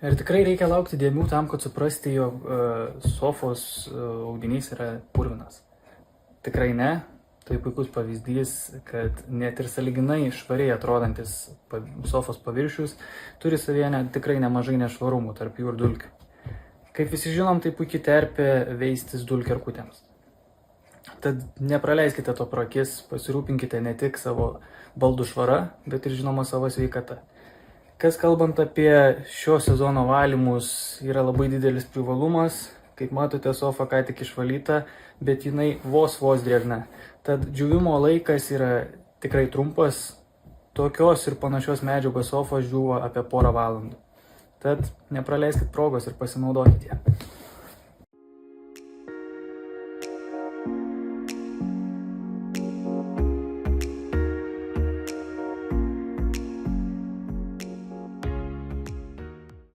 Ir tikrai reikia laukti dėmių tam, kad suprasti, jog sofos audinys yra purvinas. Tikrai ne. Tai puikus pavyzdys, kad net ir sąlyginai švariai atrodantis sofos paviršius turi savyje tikrai nemažai nešvarumų, tarp jų ir dulkių. Kaip visi žinom, tai puikiai terpė veistis dulkerkutėms. Tad nepraleiskite to pro akis, pasirūpinkite ne tik savo baldų švara, bet ir žinoma savo sveikata. Kas kalbant apie šio sezono valymus, yra labai didelis privalumas. Kaip matote, sofa ką tik išvalyta, bet jinai vos drėgna. Tad džiūvimo laikas yra tikrai trumpas. Tokios ir panašios medžiagos sofos džiūva apie porą valandų. Tad nepraleiskit progos ir pasinaudokit ją.